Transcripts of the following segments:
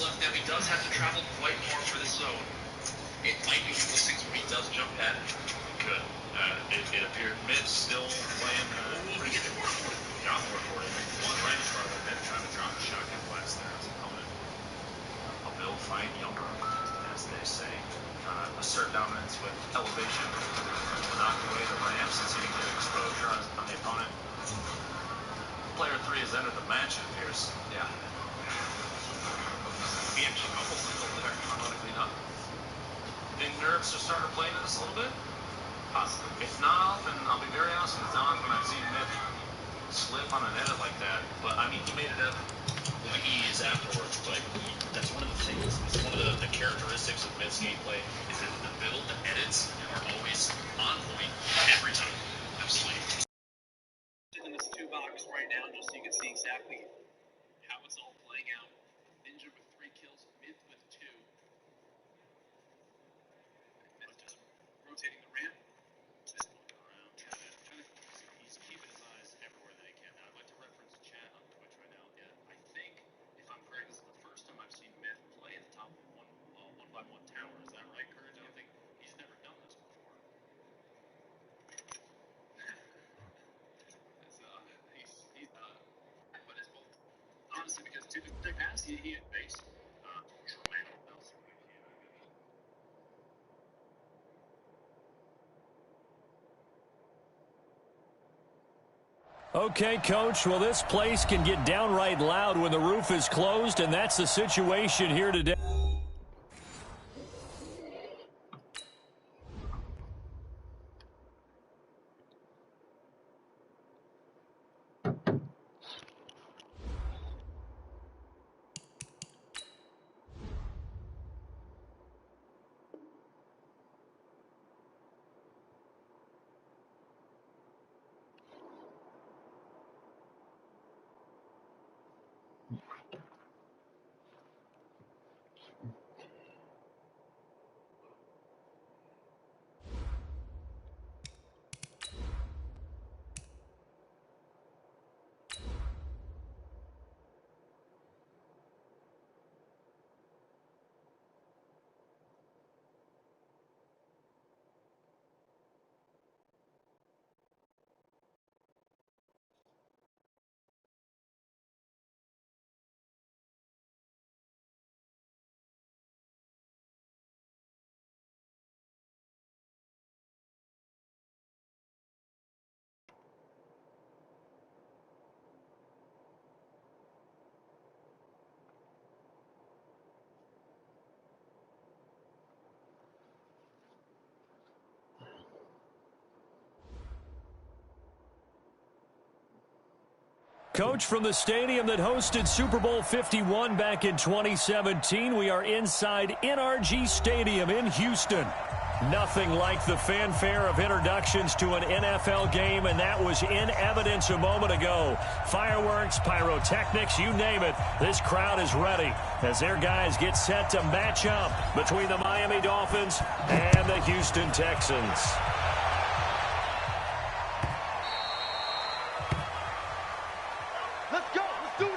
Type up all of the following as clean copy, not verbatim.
left now. He does have to travel quite far for the zone. It might be one of those things where he does jump at it. Good. It appeared Mitch still playing pretty good. Got the report. One range runner. Mitch trying to drop a shotgun blast there as opponent. A Bill fight younger, as they say. Assert dominance with elevation. Knock away the ramp since he didn't get exposure on the opponent. Player 3 has entered the match, it appears. Yeah. He actually almost killed there, ironically enough. Think nerves are starting to play into this a little bit? Possibly. It's not often, I'll be very honest, it's not often I've seen Mitch slip on an edit like that. But, I mean, he made it evident. Well, he is afterwards, but that's one of the things. It's one of the characteristics of Mitch's gameplay is that the build, the edits are always on point every time. Absolutely. In this 2-box right now, just so you can see exactly how it's all playing out. Ninja with 3 kills, Myth with 2. Myth just rotating the ramp. Just looking around, he's keeping his eyes everywhere that he can. Now, I'd like to reference chat on Twitch right now. I think, if I'm correct, this is the first time I've seen Myth play at the top of one by one tower. Is that right, Courage? I don't think he's never done this before. But it's both. Honestly, because to the pass, he had base. Traumatic. Okay, Coach, well, this place can get downright loud when the roof is closed, and that's the situation here today. Coach, from the stadium that hosted Super Bowl 51 back in 2017, we are inside NRG Stadium in Houston. Nothing like the fanfare of introductions to an NFL game, and that was in evidence a moment ago. Fireworks, pyrotechnics, you name it. This crowd is ready as their guys get set to match up between the Miami Dolphins and the Houston Texans. Let's go. Let's do it.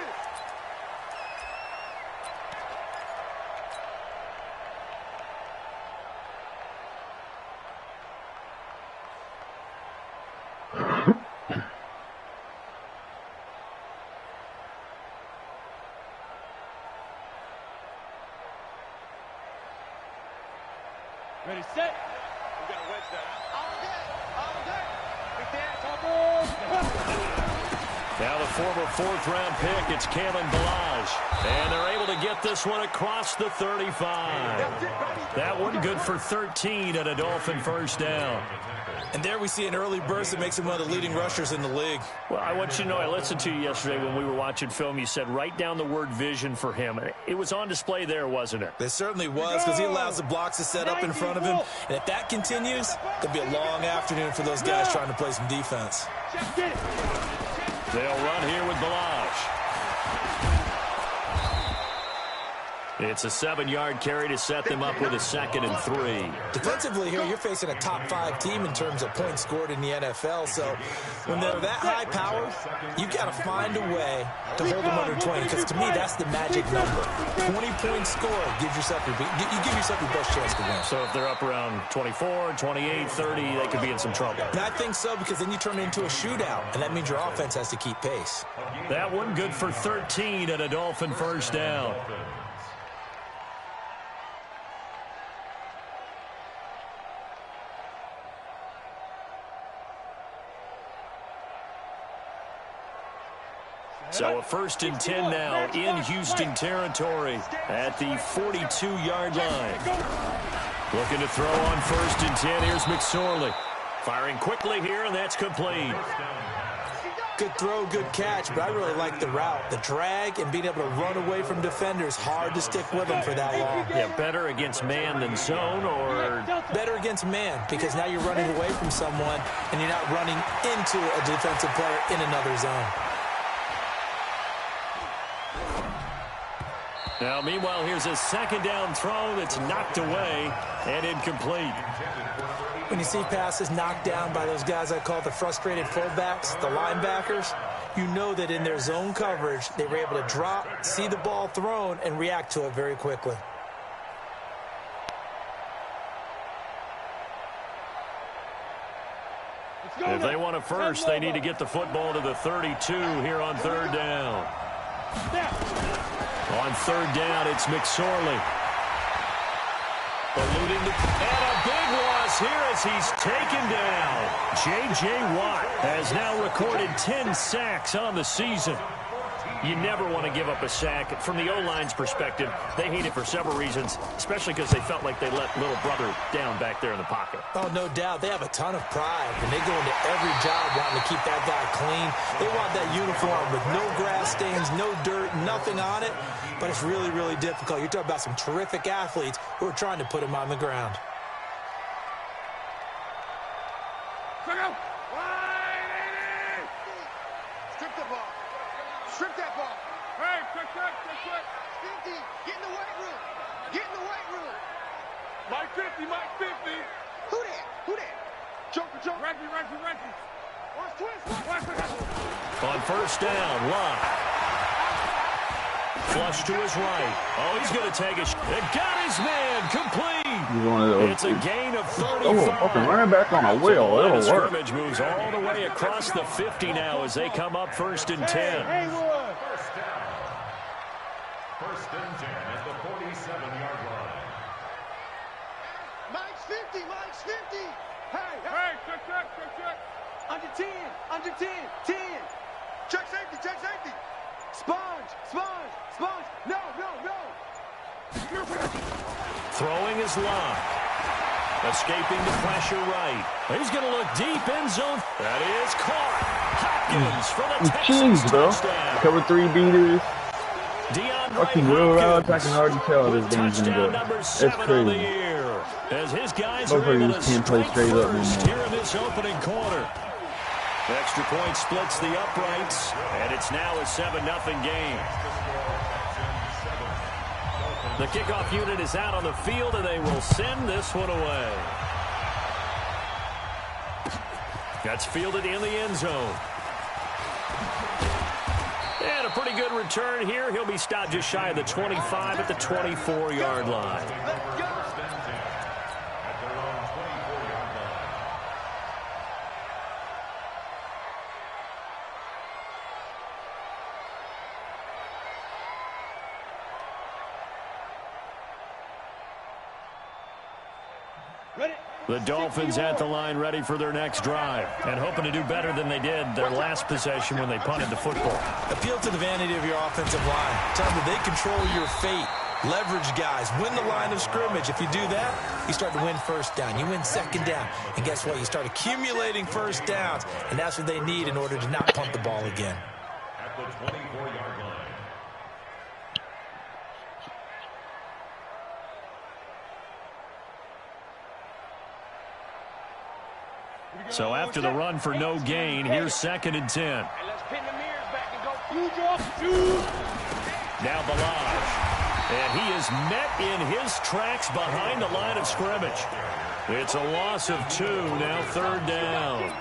Ready, set. We got to wedge that. Now the former fourth-round pick, it's Kalen Ballage. And they're able to get this one across the 35. That one good for 13 at a Dolphin first down. And there we see an early burst that makes him one of the leading rushers in the league. Well, I want you to know, I listened to you yesterday when we were watching film. You said write down the word vision for him. It was on display there, wasn't it? It certainly was, because he allows the blocks to set up in front of him. And if that continues, there'll be a long afternoon for those guys trying to play some defense. They'll run here with Ballage. It's a 7-yard carry to set them up with a 2nd and 3. Defensively here, you're facing a top 5 team in terms of points scored in the NFL. So when they're that high powered, you got to find a way to hold them under 20. Because to me, that's the magic number. 20 points scored gives yourself you give yourself your best chance to win. So if they're up around 24, 28, 30, they could be in some trouble. And I think so, because then you turn it into a shootout, and that means your offense has to keep pace. That one good for 13 and a Dolphin first down. So a 1st and 10 now in Houston territory at the 42-yard line. Looking to throw on 1st and 10. Here's McSorley. Firing quickly here, and that's complete. Good throw, good catch, but I really like the route. The drag and being able to run away from defenders, hard to stick with them for that long. Yeah, better against man than zone, or? Better against man, because now you're running away from someone, and you're not running into a defensive player in another zone. Now, meanwhile, here's a 2nd down throw that's knocked away and incomplete. When you see passes knocked down by those guys I call the frustrated fullbacks, the linebackers, you know that in their zone coverage, they were able to drop, see the ball thrown, and react to it very quickly. If they want a first, they need to get the football to the 32 here on 3rd down. On 3rd down, it's McSorley. And a big loss here as he's taken down. J.J. Watt has now recorded 10 sacks on the season. You never want to give up a sack. From the O-line's perspective, they hate it for several reasons, especially because they felt like they let little brother down back there in the pocket. Oh, no doubt. They have a ton of pride, and they go into every job wanting to keep that guy clean. They want that uniform with no grass stains, no dirt, nothing on it, but it's really, really difficult. You're talking about some terrific athletes who are trying to put him on the ground. Strip the ball. Strip that ball. Hey, quick. 50, get in the weight room. Get in the weight room. Mike 50. Who that? Joker. Reggie. On 1st down, Lott. Flush to his right. Oh, he's going to take it. It got his man complete. It's a gain of 35. Fucking running back on a wheel. It'll work. Scrimmage moves all the way across the 50 now as they come up 1st and 10. First and 10 at the 47-yard line. Mike's 50. Hey. Check. Under 10. 10. Check safety. Sponge. No. Throwing his Lott. Escaping the pressure right. He's going to look deep end zone. That is caught. Hopkins for the Texans touchdown. Cover 3 beaters. Fucking real routes. I can already tell this game's gonna go. It's crazy. As his guys Motherfuckers can't play straight up no more. Here in this opening quarter. Extra point splits the uprights, and it's now a 7-0 game. The kickoff unit is out on the field, and they will send this one away. That's fielded in the end zone. And a pretty good return here. He'll be stopped just shy of the 25 at the 24-yard line. The Dolphins at the line ready for their next drive and hoping to do better than they did their last possession when they punted the football. Appeal to the vanity of your offensive line. Tell them that they control your fate. Leverage guys. Win the line of scrimmage. If you do that, you start to win 1st down. You win 2nd down. And guess what? You start accumulating 1st downs. And that's what they need in order to not punt the ball again. At the 24-yard line. So after the run for no gain, here's 2nd and 10. Now Balaj. And he is met in his tracks behind the line of scrimmage. It's a loss of 2, now 3rd down.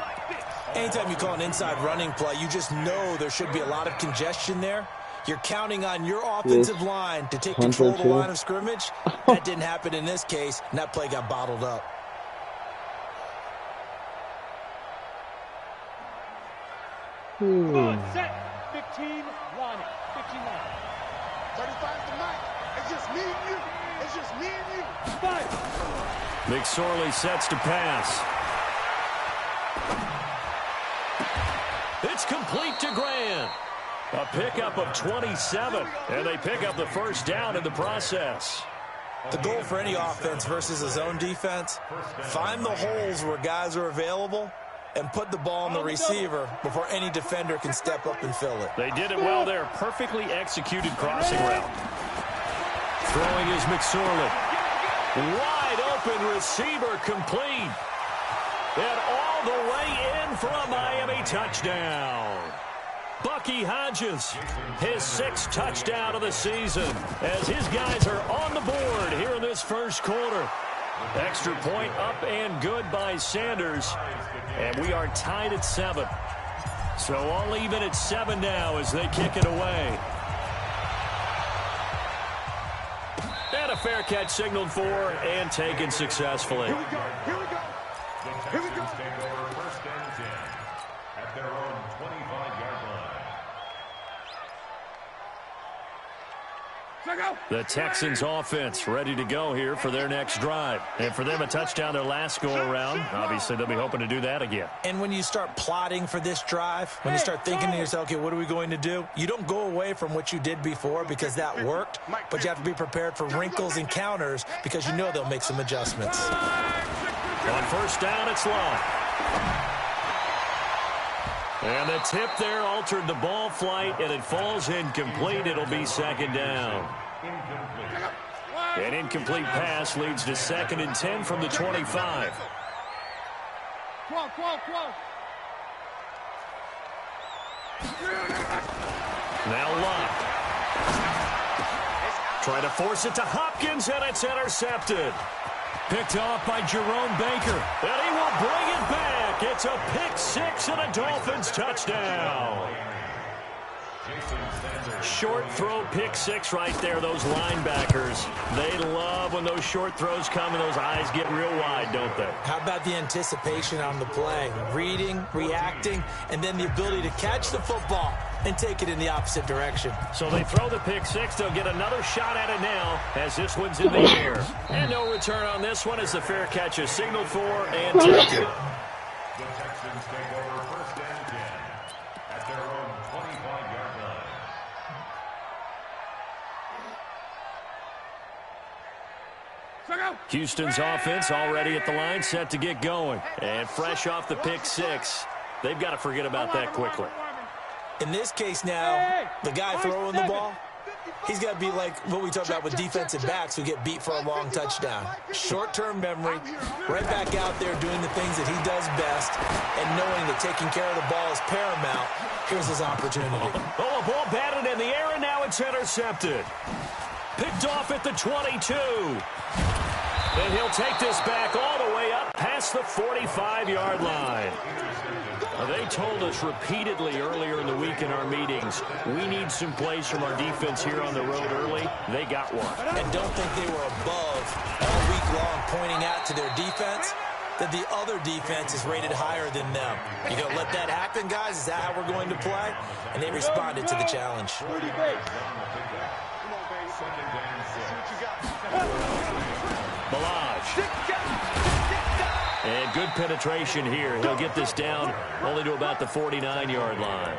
Anytime you call an inside running play, you just know there should be a lot of congestion there. You're counting on your offensive line to take control of the line of scrimmage. That didn't happen in this case, and that play got bottled up. Set. 15, line it. 15, line it. 35's the mic. It's just me and you. It's just me and you. 5. McSorley sets to pass. It's complete to Grant. A pickup of 27, and they pick up the 1st down in the process. The goal for any offense versus a zone defense, find the holes where guys are available and put the ball on the receiver before any defender can step up and fill it. They did it well there. Perfectly executed crossing route. Throwing is McSorley. Wide open receiver complete. And all the way in for a Miami touchdown. Bucky Hodges, his 6th touchdown of the season, as his guys are on the board here in this 1st quarter. Extra point up and good by Sanders, and we are tied at 7. So all even at 7 now as they kick it away. And a fair catch signaled for and taken successfully. Here we go. Here we go. Here we go. Take over 1st and 10 at their own 25-yard line. The Texans offense ready to go here for their next drive. And for them, a touchdown their last go-around. Obviously, they'll be hoping to do that again. And when you start plotting for this drive, when you start thinking to yourself, okay, what are we going to do? You don't go away from what you did before because that worked, but you have to be prepared for wrinkles and counters because you know they'll make some adjustments. On 1st down, it's Love. And the tip there altered the ball flight, and it falls incomplete. It'll be 2nd down. An incomplete pass leads to 2nd and 10 from the 25. Now Love. Try to force it to Hopkins, and it's intercepted. Picked off by Jerome Baker, and he will bring it back. It's a pick 6 and a Dolphins touchdown. Short throw pick 6 right there, those linebackers. They love when those short throws come and those eyes get real wide, don't they? How about the anticipation on the play? Reading, reacting, and then the ability to catch the football and take it in the opposite direction. So they throw the pick 6. They'll get another shot at it now as this one's in the air. And no return on this one as the fair catch is signaled for and taken. The Texans take over 1st and 10 at their own 25-yard line. Houston's offense already at the line, set to get going. And fresh off the pick 6, they've got to forget about that quickly. In this case now, the guy throwing the ball, he's got to be like what we talk about with defensive backs who get beat for a long touchdown. Short-term memory, right back out there doing the things that he does best, and knowing that taking care of the ball is paramount. Here's his opportunity. Oh, a ball batted in the air, and now it's intercepted. Picked off at the 22. And he'll take this back all the way up past the 45-yard line. They told us repeatedly earlier in the week in our meetings, we need some plays from our defense here on the road early. They got one. And don't think they were above all week long pointing out to their defense that the other defense is rated higher than them. You going to let that happen, guys? Is that how we're going to play? And they responded to the challenge. Balaj. And good penetration here. He'll get this down only to about the 49-yard line.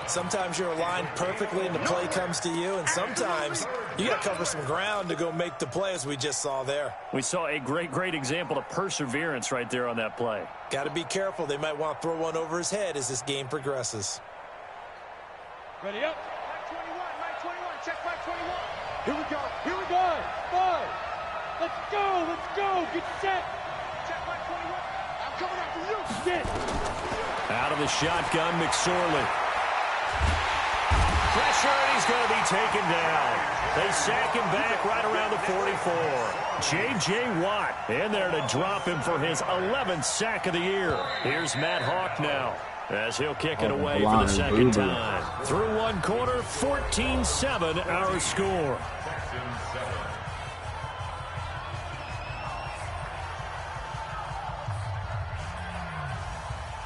Sometimes you're aligned perfectly and the play comes to you, and sometimes you got to cover some ground to go make the play, as we just saw there. We saw a great example of perseverance right there on that play. Got to be careful. They might want to throw one over his head as this game progresses. Ready up. Mike 21. Check Mike 21. Here we go. 5. Let's go. Get set. Check Mike 21. I'm coming after you. Get. Out of the shotgun, McSorley. pressure, and he's going to be taken down. They sack him back right around the 44. J.J. Watt in there to drop him for his 11th sack of the year. Here's Matt Hawk now, as he'll kick it away for the second time. Through one quarter, 14-7 our score.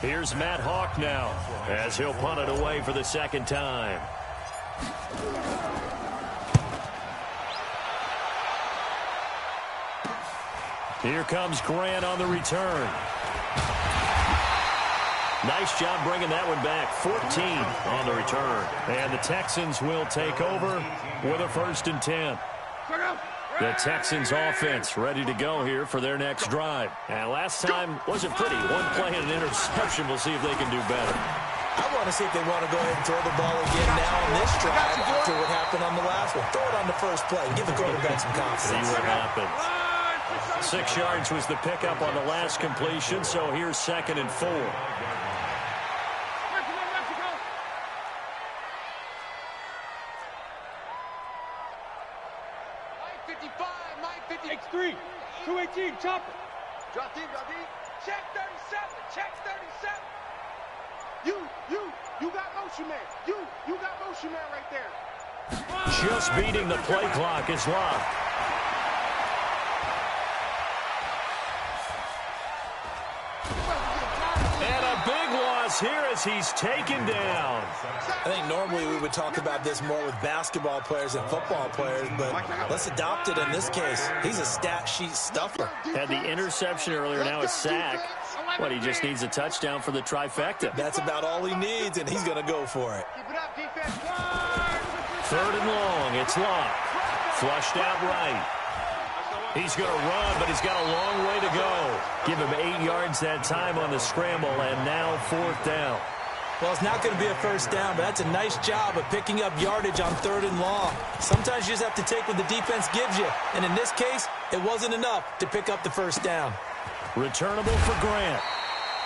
Here's Matt Hawk now, as he'll punt it away for the second time. Here comes Grant on the return. Nice job bringing that one back. 14 on the return. And the Texans will take over with a 1st and 10. The Texans offense ready to go here for their next drive. And last time wasn't pretty. One play and an interception. We'll see if they can do better. I want to see if they want to go ahead and throw the ball again now on this drive after what happened on the last one. Throw it on the first play. Give the quarterback some confidence. See what happens. 6 yards was the pickup on the last completion, so here's 2nd and 4. X3, 218, chopper. Drop in. Check 37, check 37. You got motion man. You got motion man right there. Just beating the play clock is locked. And a big loss here as he's taken down. I think normally we would talk about this more with basketball players and football players, but let's adopt it in this case. He's a stat sheet stuffer. Had the interception earlier, now a sack. What, he just needs a touchdown for the trifecta. That's about all he needs, and he's going to go for it. 3rd and long, it's locked. Flushed out right. He's going to run, but he's got a long way to go. Give him 8 yards that time on the scramble, and now 4th down. Well, it's not going to be a 1st down, but that's a nice job of picking up yardage on 3rd and long. Sometimes you just have to take what the defense gives you, and in this case, it wasn't enough to pick up the 1st down. Returnable for Grant.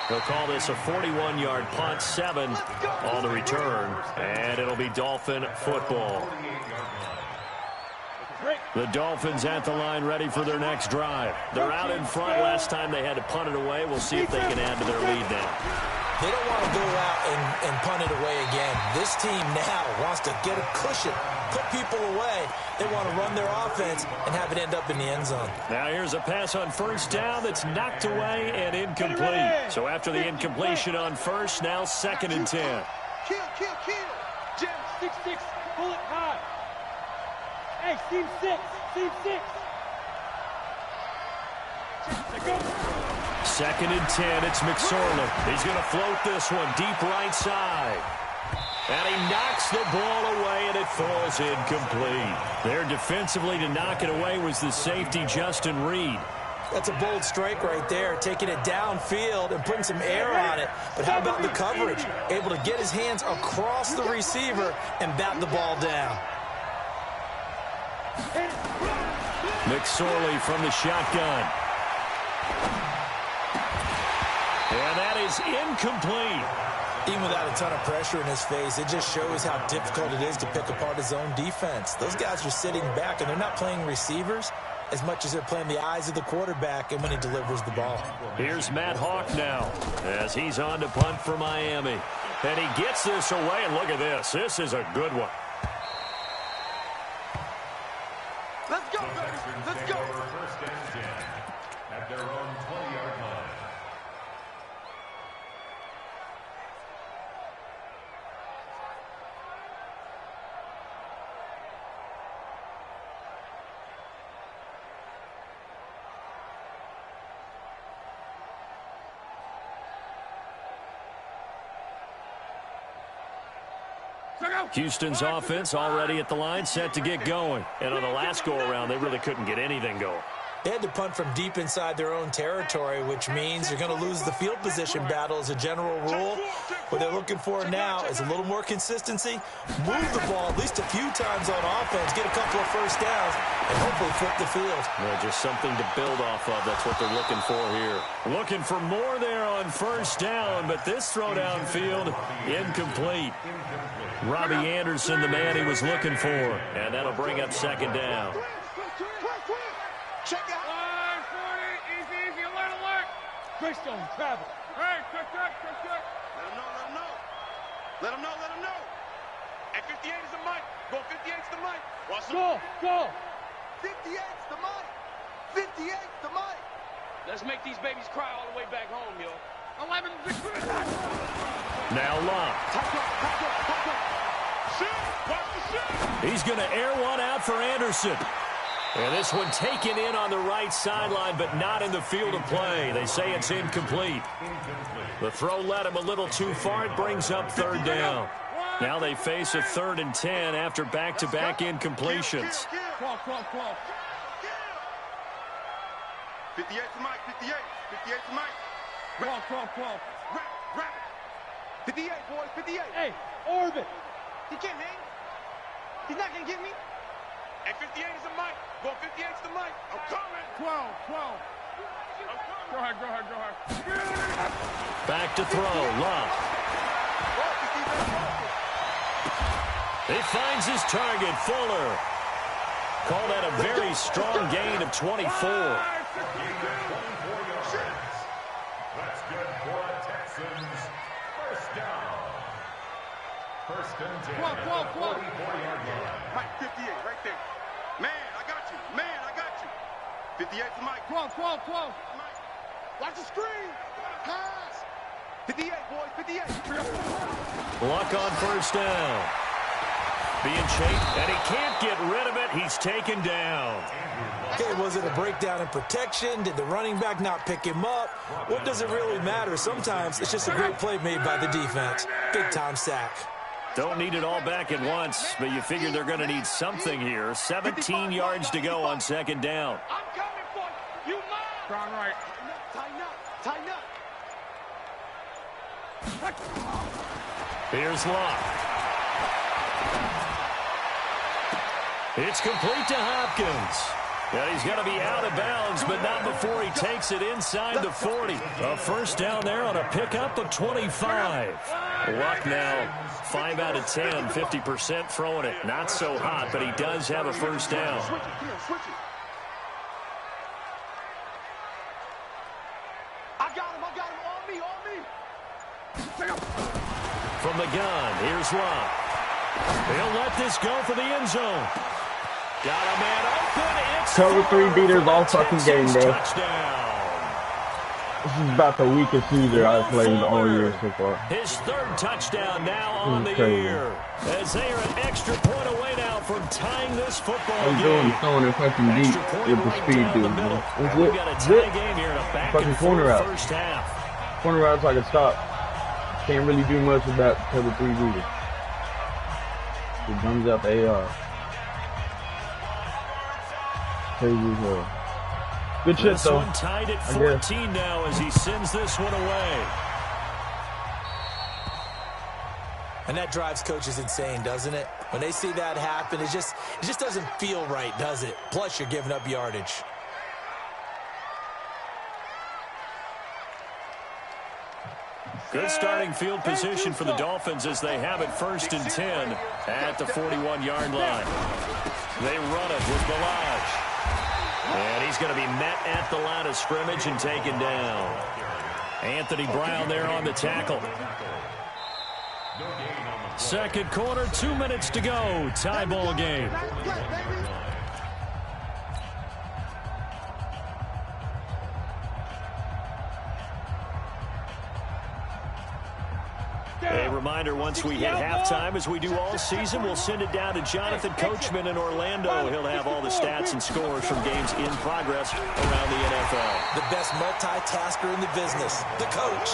He'll call this a 41-yard punt, 7 on the return, and it'll be Dolphin football. The Dolphins at the line ready for their next drive. They're out in front. Last time they had to punt it away. We'll see if they can add to their lead now. They don't want to go out and punt it away again. This team now wants to get a cushion, put people away. They want to run their offense and have it end up in the end zone. Now here's a pass on 1st down that's knocked away and incomplete. So after the incompletion on 1st, now 2nd and 10. Kill. Jim, 6-6, pull it high. Hey, seam 6. 2nd and 10, it's McSorley. He's going to float this one deep right side. And he knocks the ball away, and it falls incomplete. There defensively to knock it away was the safety, Justin Reed. That's a bold strike right there, taking it downfield and putting some air on it. But how about the coverage? Able to get his hands across the receiver and bat the ball down. McSorley from the shotgun. And that is incomplete. Even without a ton of pressure in his face, it just shows how difficult it is to pick apart his own defense. Those guys are sitting back, and they're not playing receivers as much as they're playing the eyes of the quarterback and when he delivers the ball. Here's Matt Hawk now as he's on to punt for Miami. And he gets this away, and look at this. This is a good one. Let's go, baby. Let's go. 1st and 10 at their own 20-yard line. Houston's offense already at the line, set to get going. And on the last go-around, they really couldn't get anything going. They had to punt from deep inside their own territory, which means you're going to lose the field position battle as a general rule. What they're looking for now is a little more consistency, move the ball at least a few times on offense, get a couple of first downs, and hopefully flip the field. Well, just something to build off of. That's what they're looking for here. Looking for more there on first down, but this throw downfield, incomplete. Robbie Anderson, the man he was looking for, and that'll bring up second down. Check out. 40, easy, alert. Greystone, travel. Hey, check. Let him know. And 58 is the mic. Go 58's the mic. Watch him. Go. 58's the mic. 58's the mic. Let's make these babies cry all the way back home, yo. 11. Now Lomb. He's going to air one out for Anderson. And this one taken in on the right sideline, but not in the field of play. They say it's incomplete. The throw led him a little too far. It brings up third down. Now they face a 3rd and 10 after back-to-back incompletions. 58's the mic. 58's the mic. 58, boys, 58. Hey, orbit. He can't hang. He's not going to get me. And 58 is the mic. Go 58's the mic. I'm coming. 12. Go ahead. Back to throw. Lomb. He finds his target, Fuller. Call that a very strong gain of 24. That's good for the Texans. First down. First and 10. 44-yard line. Mike, 58, right there. Man, I got you. 58's the mic. 12. Watch the screen. Pass. 58, boys, 58. Luck on first down. Being chased, and he can't get rid of it. He's taken down. Okay, was it a breakdown in protection? Did the running back not pick him up? What does it really matter? Sometimes it's just a great play made by the defense. Big-time sack. Don't need it all back at once, but you figure they're going to need something here. 17 yards to go on second down. I'm coming for you. You mind? Down right. Tighten up. Here's Lomb. It's complete to Hopkins. And he's going to be out of bounds, but not before he takes it inside the 40. A first down there on a pickup of 25. Luck now, 5 out of 10, 50% throwing it. Not so hot, but he does have a first down. Switch it. I got him on me. From the gun, here's Lomb. He'll let this go for the end zone. Got a man open. It's Cover 3 beaters all fucking game, bro. Touchdown. This is about the weakest user I've played all year so far. His 3rd touchdown now on the year. As they are an extra point away now from tying this football game. Doing throwing it fucking deep with the speed, dude. We've got a tie game here in a back fucking and corner forth out. first half. Corner routes like a stop. Can't really do much with that cover 3 beater. It comes out the AR. Crazy as hell. Good shit, This though. one tied at 14 now as he sends this one away. And that drives coaches insane, doesn't it? When they see that happen, it just doesn't feel right, does it? Plus, you're giving up yardage. Good starting field position for the Dolphins as they have it 1st and 10 at the 41-yard line. They run it with Balaj. And he's going to be met at the line of scrimmage and taken down. Anthony Brown there on the tackle. Second quarter, 2 minutes to go. Tie ball game. A reminder, once we hit halftime, as we do all season, we'll send it down to Jonathan Coachman in Orlando. He'll have all the stats and scores from games in progress around the NFL. The best multitasker in the business, the coach.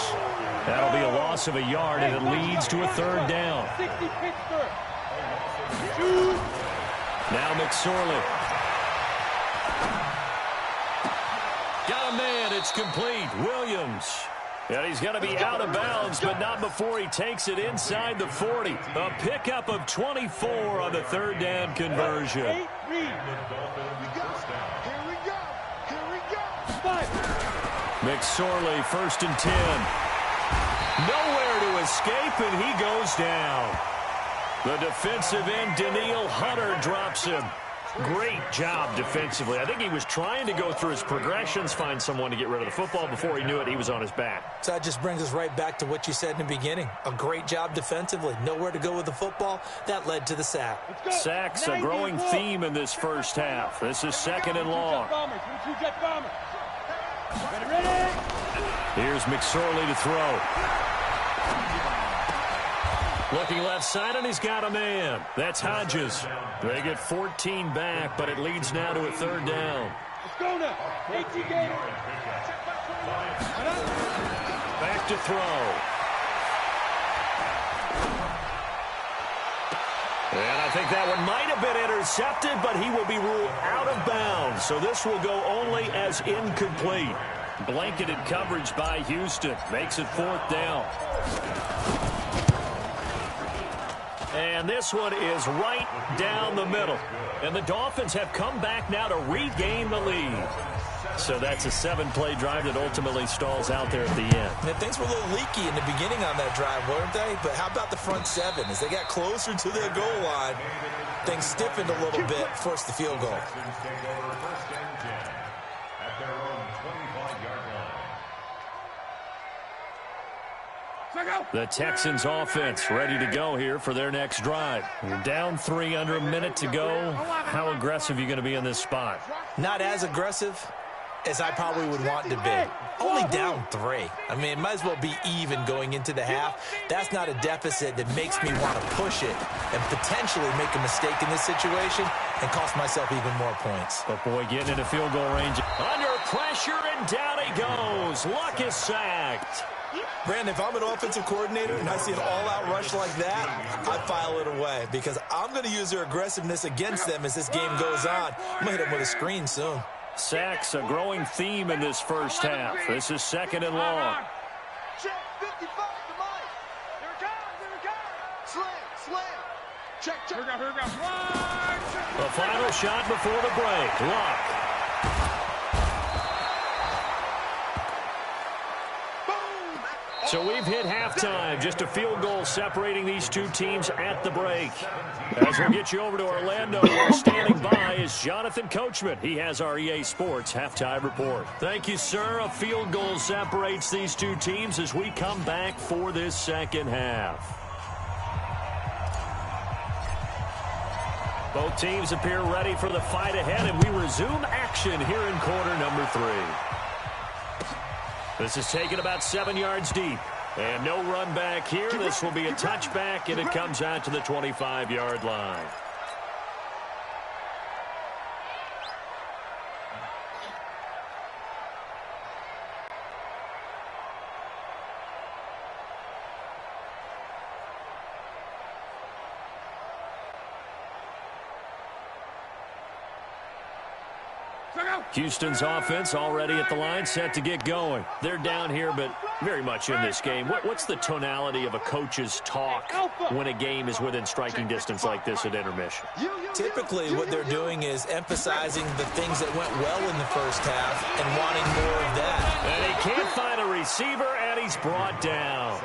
That'll be a loss of a yard, and it leads to a 3rd down. Now McSorley. it's complete. Williams. And he's going to be out of bounds, but not before he takes it inside the 40. A pickup of 24 on the third down conversion. Here we go. McSorley, 1st and 10. Nowhere to escape, and he goes down. The defensive end, Daniil Hunter, drops him. Great job defensively. I think he was trying to go through his progressions, find someone to get rid of the football. Before he knew it, he was on his back. So that just brings us right back to what you said in the beginning. A great job defensively. Nowhere to go with the football. That led to the sack. Sacks, a growing theme in this first half. This is 2nd and long. Here's McSorley to throw. Looking left side, and he's got a man. That's Hodges. They get 14 back, but it leads now to a 3rd down. Let's go now. Back to throw. And I think that one might have been intercepted, but he will be ruled out of bounds. So this will go only as incomplete. Blanketed coverage by Houston. Makes it 4th down. And this one is right down the middle. And the Dolphins have come back now to regain the lead. So that's a 7-play drive that ultimately stalls out there at the end. And things were a little leaky in the beginning on that drive, weren't they? But how about the front 7? As they got closer to their goal line, things stiffened a little bit, forced the field goal. The Texans offense ready to go here for their next drive. You're down 3, under a minute to go. How aggressive are you going to be in this spot? Not as aggressive as I probably would want to be. Only down 3. I mean, it might as well be even going into the half. That's not a deficit that makes me want to push it and potentially make a mistake in this situation and cost myself even more points. But boy, getting into field goal range. Under pressure, and down he goes. Luck is sacked. Brandon, if I'm an offensive coordinator and I see an all-out rush like that, I file it away because I'm going to use their aggressiveness against them as this game goes on. I'm going to hit them with a screen soon. Sacks, a growing theme in this first half. This is 2nd and long. Check 55 to Mike. Here it comes. Slam. Check. Here we go. The final shot before the break. Luck. So we've hit halftime. Just a field goal separating these two teams at the break. As we'll get you over to Orlando, where standing by is Jonathan Coachman. He has our EA Sports halftime report. Thank you, sir. A field goal separates these two teams as we come back for this second half. Both teams appear ready for the fight ahead, and we resume action here in quarter number 3. This is taken about 7 yards deep. And no run back here. This will be a touchback, and it comes out to the 25-yard line. Houston's offense already at the line, set to get going. They're down here, but very much in this game. What's the tonality of a coach's talk when a game is within striking distance like this at intermission? Typically, what they're doing is emphasizing the things that went well in the first half and wanting more of that. And he can't find a receiver, and he's brought down.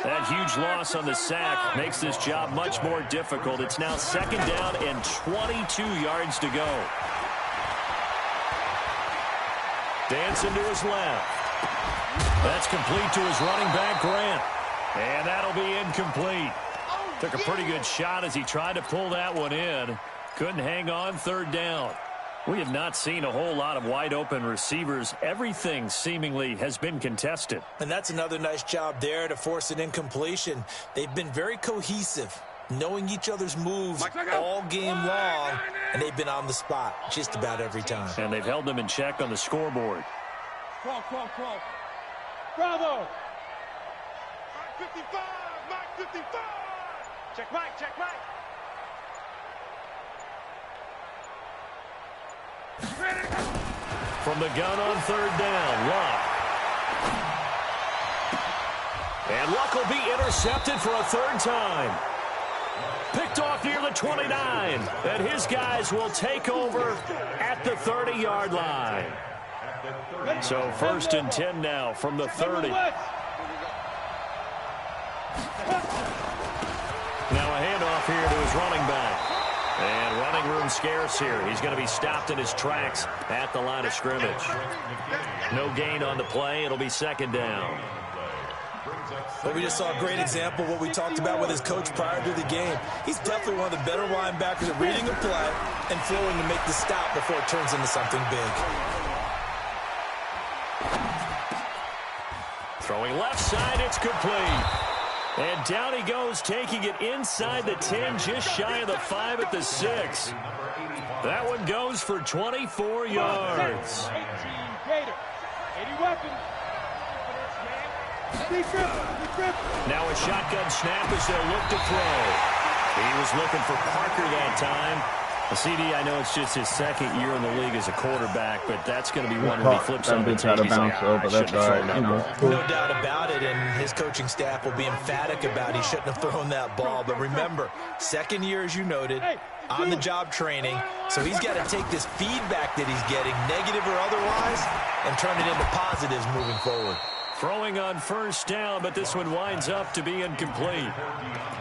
That huge loss on the sack makes this job much more difficult. It's now 2nd down and 22 yards to go. Dancing to his left. That's complete to his running back, Grant. And that'll be incomplete. Took a pretty good shot as he tried to pull that one in. Couldn't hang on, 3rd down. We have not seen a whole lot of wide-open receivers. Everything seemingly has been contested. And that's another nice job there to force an incompletion. They've been very cohesive, knowing each other's moves all game long, and they've been on the spot just about every time. And they've held them in check on the scoreboard. Call. Bravo. Mike 55. Check Mike. from the gun on third down. Luck. And Luck will be intercepted for a third time. Picked off near the 29. And his guys will take over at the 30-yard line. So 1st and 10 now from the 30. Now a handoff here to his running back. And running room scarce here. He's going to be stopped in his tracks at the line of scrimmage. No gain on the play. It'll be 2nd down. Well, we just saw a great example of what we talked about with his coach prior to the game. He's definitely one of the better linebackers at reading a play and flowing to make the stop before it turns into something big. Throwing left side, it's complete. And down he goes, taking it inside the 10, just shy of the 5 at the 6. That one goes for 24 yards. 80 weapons. Now a shotgun snap as they'll look to throw. He was looking for Parker that time. CD, I know it's just his 2nd year in the league as a quarterback, but that's going to be one where he flips on the tape. He's like, but that's all right. No doubt about it, and his coaching staff will be emphatic about he shouldn't have thrown that ball. But remember, 2nd year, as you noted, on-the-job training, so he's got to take this feedback that he's getting, negative or otherwise, and turn it into positives moving forward. Throwing on 1st down, but this one winds up to be incomplete.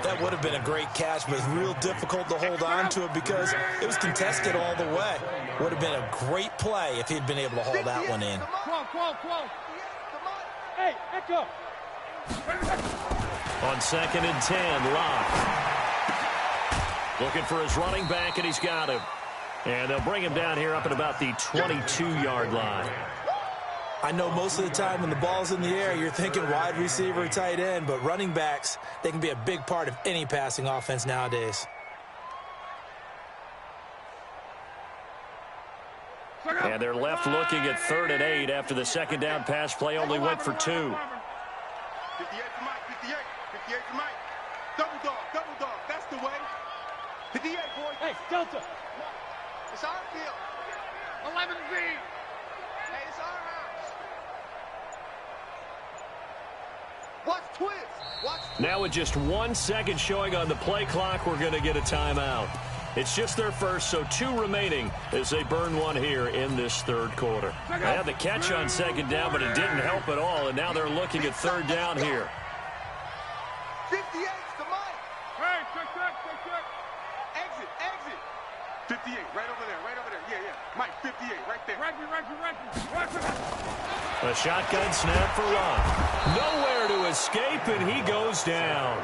That would have been a great catch, but it's real difficult to hold on to it because it was contested all the way. Would have been a great play if he'd been able to haul that one in. Hey, Echo. On 2nd and 10, Locke. Looking for his running back, and he's got him. And they'll bring him down here up at about the 22-yard line. I know most of the time when the ball's in the air, you're thinking wide receiver, tight end, but running backs, they can be a big part of any passing offense nowadays. And they're left looking at 3rd and 8 after the 2nd down pass play only went for 2. 58 for Mike, 58 for Mike. Double dog, that's the way. 58, boy. Hey, Delta. It's our field. 11 V. Hey, it's our house. Watch twist. Now with just 1 second showing on the play clock, we're going to get a timeout. It's just their first, so 2 remaining as they burn one here in this 3rd quarter. They had the catch on 2nd down, but it didn't help at all, and now they're looking at 3rd down here. 58's the Mike. Hey, check. Exit. 58, right over there. Yeah. Mike, 58, right there. Right. A shotgun snap for Locke. Nowhere to escape, and he goes down.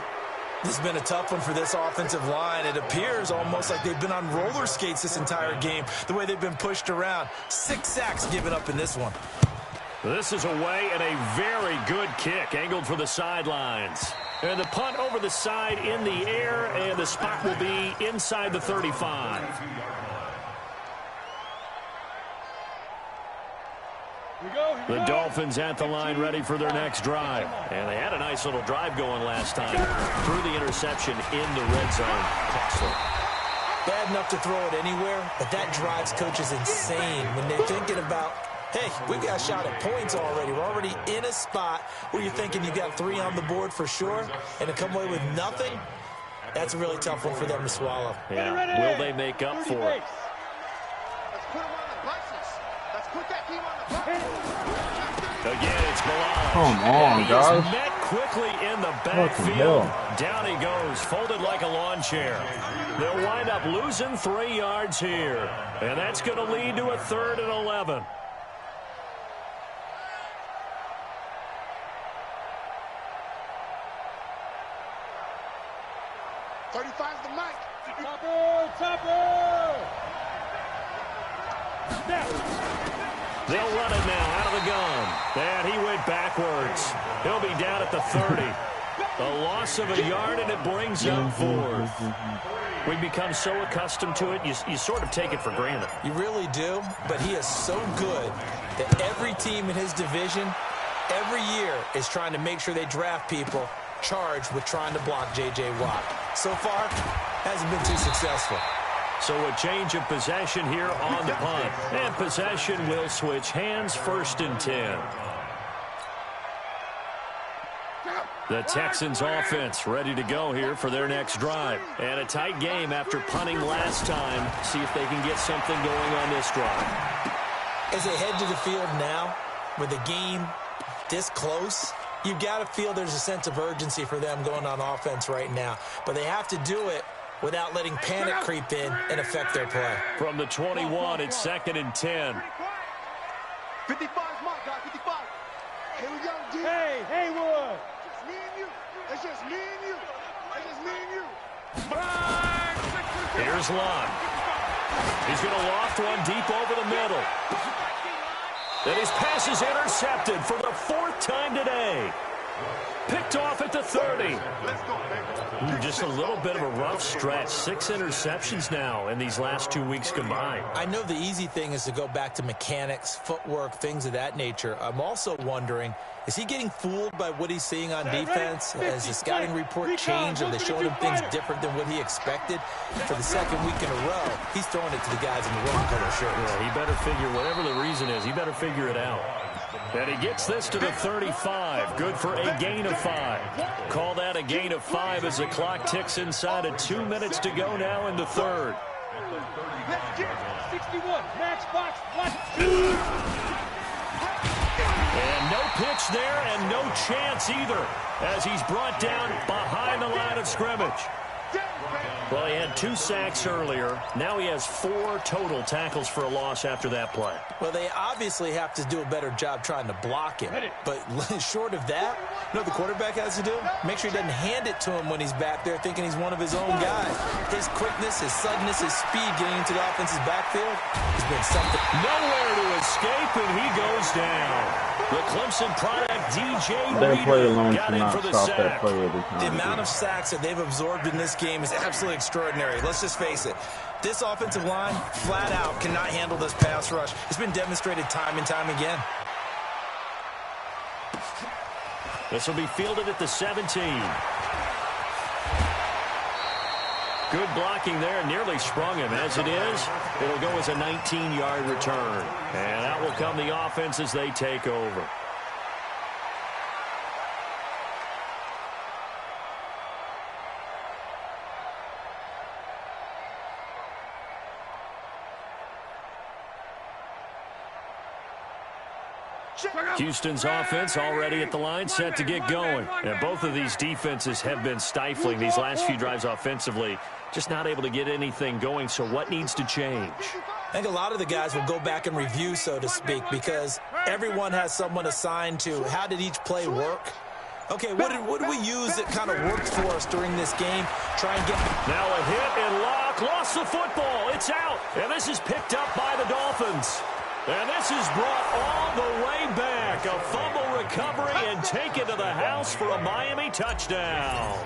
This has been a tough one for this offensive line. It appears almost like they've been on roller skates this entire game, the way they've been pushed around. 6 sacks given up in this one. This is away and a very good kick, angled for the sidelines. And the punt over the side in the air, and the spot will be inside the 35. The Dolphins at the line ready for their next drive. And they had a nice little drive going last time. Threw the interception in the red zone. Costly. Bad enough to throw it anywhere, but that drives coaches insane when they're thinking about, hey, we've got a shot at points already. We're already in a spot where you're thinking you got 3 on the board for sure, and to come away with nothing, that's a really tough one for them to swallow. Yeah. Will they make up for it? Let's put them on the buses. Let's put that team on the buses. Again, it's Malone. Come on, guys. He's met quickly in the backfield. Down he goes, folded like a lawn chair. They'll wind up losing 3 yards here. And that's going to lead to a 3rd and 11. '35's the mic. Topper! They'll run it now out of the gun. And he went backwards. He'll be down at the 30. A loss of a yard, and it brings up 4th. We've become so accustomed to it, you sort of take it for granted. You really do, but he is so good that every team in his division, every year, is trying to make sure they draft people charged with trying to block J.J. Watt. So far, hasn't been too successful. So a change of possession here on the punt. And possession will switch hands, 1st and 10. The Texans offense ready to go here for their next drive. And a tight game after punting last time. See if they can get something going on this drive. As they head to the field now, with the game this close, you've got to feel there's a sense of urgency for them going on offense right now. But they have to do it without letting panic creep in and affect their play. From the 21, it's 2nd and 10. 55 is my guy, 55. Here we go, D. Hey, Haywood. Just me and you. It's just me and you. It's just me and you. Here's Lund. He's going to loft one deep over the middle. And his pass is intercepted for the 4th time today. Picked off at the 30. Just a little bit of a rough stretch. 6 interceptions now in these last 2 weeks combined. I know the easy thing is to go back to mechanics, footwork, things of that nature. I'm also wondering, is he getting fooled by what he's seeing on defense? Has the scouting report changed? Are they showing him things different than what he expected? For the 2nd week in a row, he's throwing it to the guys in the wrong color shirts. Yeah, he better figure, whatever the reason is, he better figure it out. And he gets this to the 35. Good for a gain of 5. Call that a gain of 5 as the clock ticks inside of 2 minutes to go now in the 3rd. Let's get 61. Matchbox 1, 2. And no pitch there and no chance either as he's brought down behind the line of scrimmage. Well, he had 2 sacks earlier. Now he has 4 total tackles for a loss after that play. Well, they obviously have to do a better job trying to block him. But short of that, you know what the quarterback has to do? Make sure he doesn't hand it to him when he's back there thinking he's one of his own guys. His quickness, his suddenness, his speed getting into the offense's backfield has been something. Nowhere to escape, and he goes down. The Clemson product, DJ That play alone got in cannot for the stop sack. that play every time. The amount of sacks that they've absorbed in this game is absolutely extraordinary. Let's just face it. This offensive line, flat out, cannot handle this pass rush. It's been demonstrated time and time again. This will be fielded at the 17. Good blocking there. Nearly sprung him. As it is, it'll go as a 19-yard return. And out will come the offense as they take over. Houston's offense already at the line, set to get going. And both of these defenses have been stifling these last few drives offensively. Just not able to get anything going, so what needs to change? I think a lot of the guys will go back and review, so to speak, because everyone has someone assigned to how did each play work. Okay, what did we use that kind of worked for us during this game? Try and get... Now a hit and Locke lost the football. It's out, and this is picked up by the Dolphins. And this is brought all the way back. A fumble recovery and taken to the house for a Miami touchdown.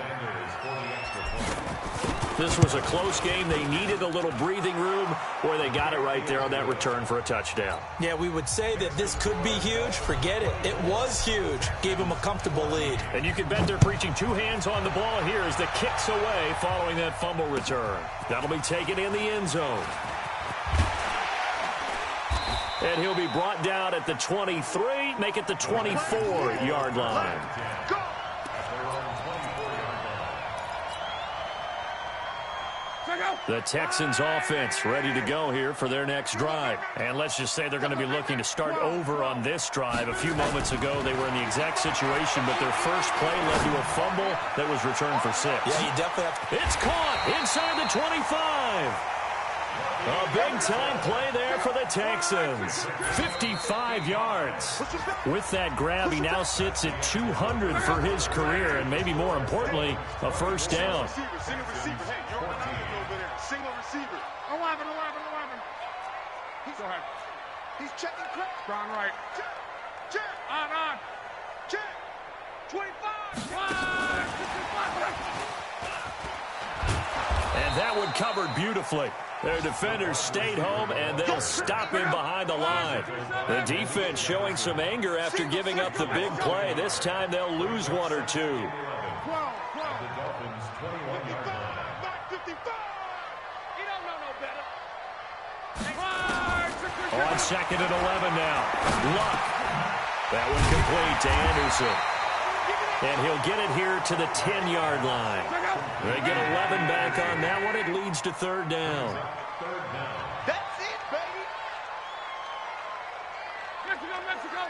This was a close game. They needed a little breathing room, where they got it right there on that return for a touchdown. Yeah, we would say that this could be huge. Forget it. It was huge. Gave them a comfortable lead. And you can bet they're preaching 2 hands on the ball here as the kick's away following that fumble return. That'll be taken in the end zone. And he'll be brought down at the 23, make it the 24-yard line. The Texans offense ready to go here for their next drive. And let's just say they're going to be looking to start over on this drive. A few moments ago, they were in the exact situation, but their first play led to a fumble that was returned for 6. Yeah, you definitely have to... It's caught inside the 25. A big-time play there for the Texans. 55 yards. With that grab, he now sits at 200 for his career, and maybe more importantly, a first down. Single receiver. Hey, you're over there. Single receiver. 11. He's checking quick. Brown right. Check. On. Check. 25. And that one covered beautifully. Their defenders stayed home, and they'll stop him behind the line. The defense showing some anger after giving up the big play. This time they'll lose 1 or 2. The Dolphins 21-yard line. 55. He don't know no better. On 2nd and 11 now. Luck. That one complete to Anderson. And he'll get it here to the 10-yard line. They get 11 back on that one. It leads to 3rd down. That's it, baby. Mexico, Mexico.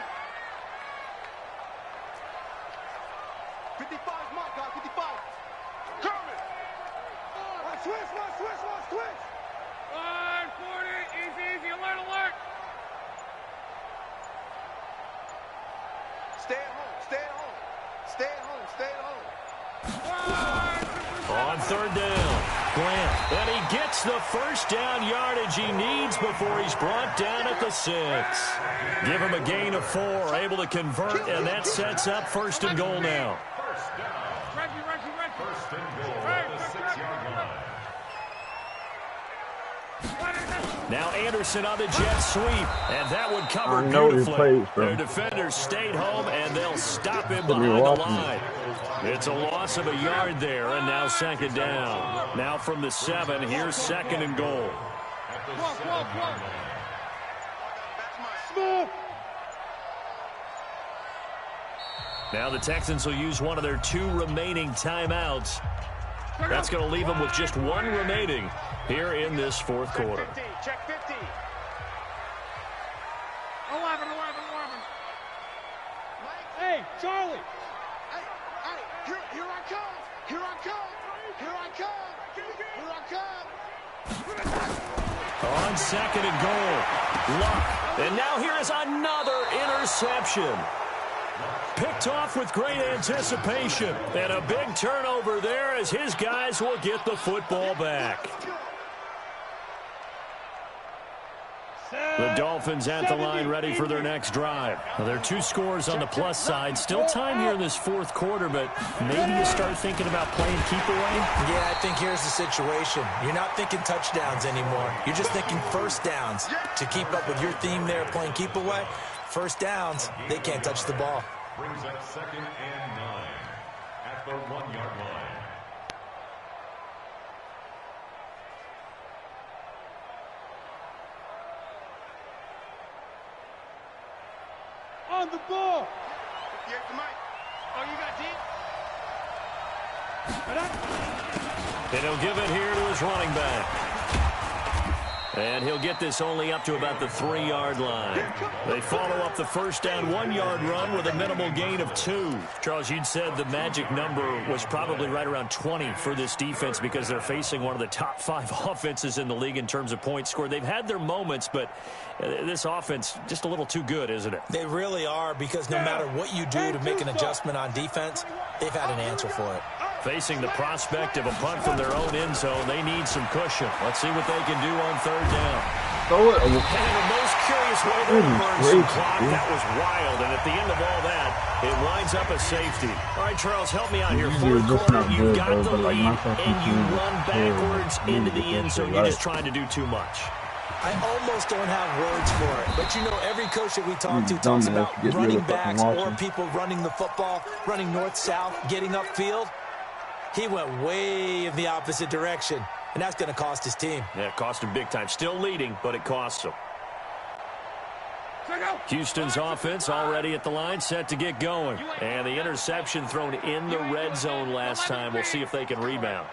55 is my guy, 55. Coming. Switch. 140, easy, alert. Stay at home. On 3rd down, Grant. And he gets the first down yardage he needs before he's brought down at the 6. Give him a gain of 4, able to convert, and that sets up 1st and goal now. First and goal at the 6-yard line. Now Anderson on the jet sweep, and that would cover beautifully. Their defenders stayed home, and they'll stop him behind the line. It's a loss of a yard there, and now 2nd down. Now from the 7, here's 2nd and goal. Now the Texans will use one of their 2 remaining timeouts. That's going to leave them with just 1 remaining here in this 4th quarter. Check 50. 11. Hey, Charlie. Hey, here I come. On 2nd and goal, Luck. And now here is another interception. Picked off with great anticipation. And a big turnover there as his guys will get the football back. The Dolphins at the line ready for their next drive. Now, there are 2 scores on the plus side. Still time here in this 4th quarter, but maybe you start thinking about playing keep away? Yeah, I think here's the situation. You're not thinking touchdowns anymore. You're just thinking first downs. To keep up with your theme there, playing keep away, first downs, they can't touch the ball. Brings up 2nd and 9 at the 1-yard line. On the ball. Here's the mic. Oh, you got deep? And he'll give it here to his running back. And he'll get this only up to about the 3-yard line. They follow up the first down 1-yard run with a minimal gain of 2. Charles, you'd said the magic number was probably right around 20 for this defense because they're facing one of the top 5 offenses in the league in terms of points scored. They've had their moments, but this offense just a little too good, isn't it? They really are, because no matter what you do to make an adjustment on defense, they've had an answer for it. Facing the prospect of a punt from their own end zone, they need some cushion. Let's see what they can do on 3rd down. And in the most curious way they burned some clock, that was wild. And at the end of all that, it winds up a safety. All right, Charles, help me out here. 4th quarter, you've got the lead, and you run backwards into the end zone. You're just trying to do too much. I almost don't have words for it. But, you know, every coach that we talk to talks about running backs or people running the football, running north-south, getting upfield. He went way in the opposite direction, and that's going to cost his team. Yeah, it cost him big time. Still leading, but it costs him. Houston's offense already at the line, set to get going. And the interception thrown in the red zone last time. We'll see if they can rebound.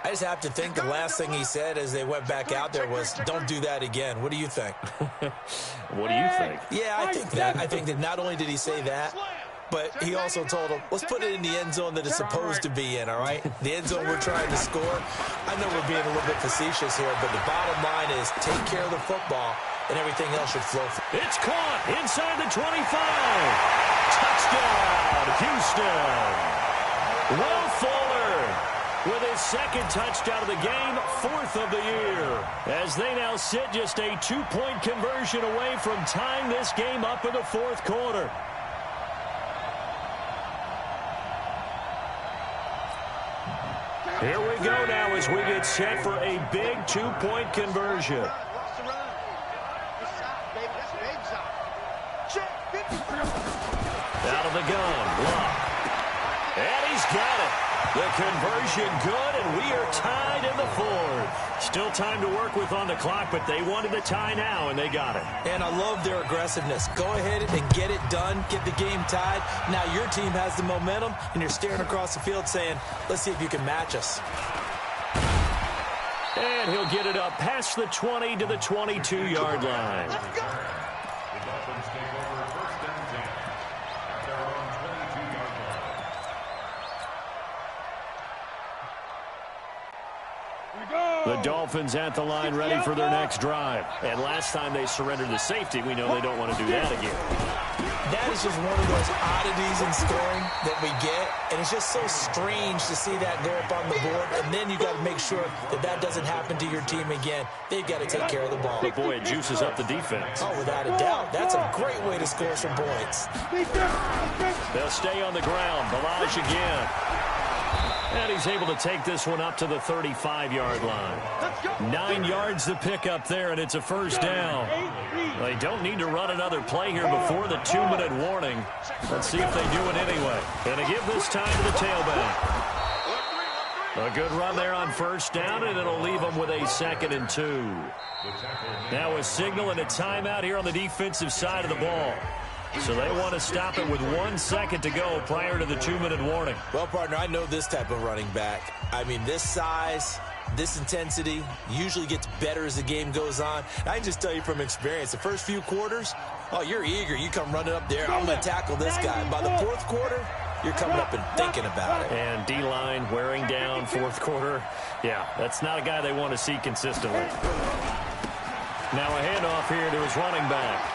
I just have to think the last thing he said as they went back out there was, don't do that again. What do you think? What do you think? Yeah, I think that. I think that not only did he say that, but he also told him, let's put it in the end zone that it's supposed to be in, all right? The end zone we're trying to score. I know we're being a little bit facetious here, but the bottom line is take care of the football, and everything else should flow. It's caught inside the 25. Touchdown, Houston. Will Fuller with his 2nd touchdown of the game, 4th of the year, as they now sit just a 2-point conversion away from tying this game up in the 4th quarter. Here we go now as we get set for a big 2-point conversion. Out of the gun, Luck. And he's got it. The conversion good, and we are tied in the fourth. Still time to work with on the clock, but they wanted the tie now, and they got it. And I love their aggressiveness. Go ahead and get it done, get the game tied. Now your team has the momentum, and you're staring across the field saying, let's see if you can match us. And he'll get it up past the 20 to the 22-yard line. The Dolphins take over first and 10 at their own 22-yard line. The Dolphins at the line ready for their next drive. And last time they surrendered the safety, we know they don't want to do that again. That is just one of those oddities in scoring that we get. And it's just so strange to see that go up on the board. And then you got to make sure that that doesn't happen to your team again. They've got to take care of the ball. But boy, it juices up the defense. Oh, without a doubt. That's a great way to score some points. They'll stay on the ground. Balaj again. And he's able to take this one up to the 35-yard line. 9 yards to pick up there, and it's a first down. They don't need to run another play here before the 2-minute warning. Let's see if they do it anyway. Going to give this time to the tailback. A good run there on first down, and it'll leave them with a 2nd and 2. Now a signal and a timeout here on the defensive side of the ball. So they want to stop it with 1 second to go prior to the 2-minute warning. Well, partner, I know this type of running back. I mean, this size, this intensity usually gets better as the game goes on. I can just tell you from experience, the first few quarters, oh, you're eager. You come running up there. I'm going to tackle this guy. By the 4th quarter, you're coming up and thinking about it. And D-line wearing down 4th quarter. Yeah, that's not a guy they want to see consistently. Now a handoff here to his running back.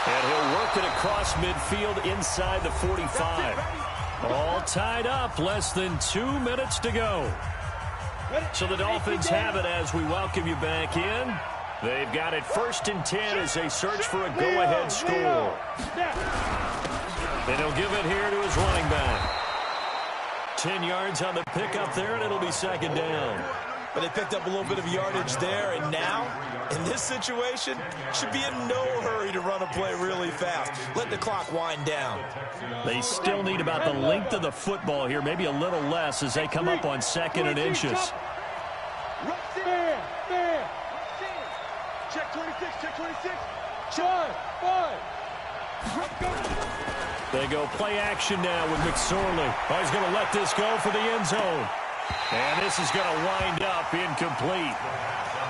And he'll work it across midfield inside the 45. All tied up, less than 2 minutes to go. So the Dolphins have it as we welcome you back in. They've got it 1st and 10 as they search for a go-ahead score. And he'll give it here to his running back. 10 yards on the pickup there, and it'll be 2nd down. But they picked up a little bit of yardage there, and now, in this situation, should be in no hurry to run a play really fast. Let the clock wind down. They still need about the length of the football here, maybe a little less as they come up on 2nd and inches. Check 26, check 26. They go play action now with McSorley. Oh, he's going to let this go for the end zone. And this is going to wind up incomplete.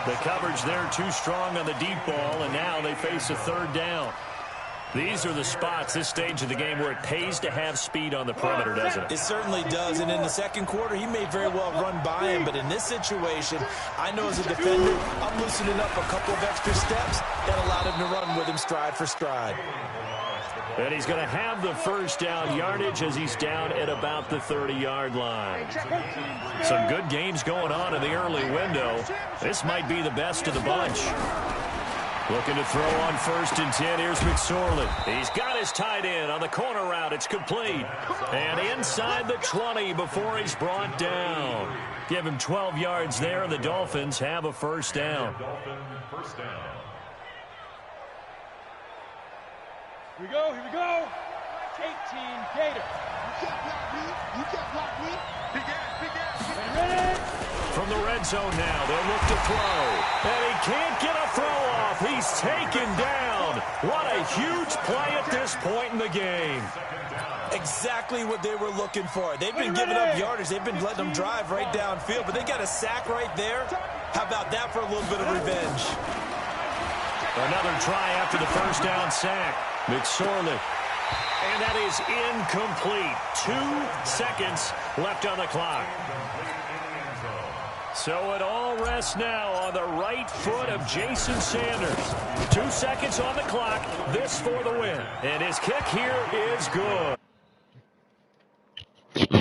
The coverage there too strong on the deep ball, and now they face a 3rd down. These are the spots, this stage of the game, where it pays to have speed on the perimeter, doesn't it? It certainly does, and in the 2nd quarter, he may very well run by him, but in this situation, I know as a defender, I'm loosening up a couple of extra steps that allowed him to run with him stride for stride. And he's going to have the first down yardage as he's down at about the 30-yard line. Some good games going on in the early window. This might be the best of the bunch. Looking to throw on 1st and 10. Here's McSorley. He's got his tight end on the corner route. It's complete. And inside the 20 before he's brought down. Give him 12 yards there, and the Dolphins have a first down. Here we go. 18 Gator. You can't block me. You can't block me. Big ass, big ass. Ready? From the red zone now, they'll look to throw. And he can't get a throw off. He's taken down. What a huge play at this point in the game. Exactly what they were looking for. They've been giving up yardage. They've been letting them drive right downfield, but they got a sack right there. How about that for a little bit of revenge? Another try after the first down sack. McSorley. And that is incomplete. 2 seconds left on the clock. So it all rests now on the right foot of Jason Sanders. 2 seconds on the clock. This for the win. And his kick here is good.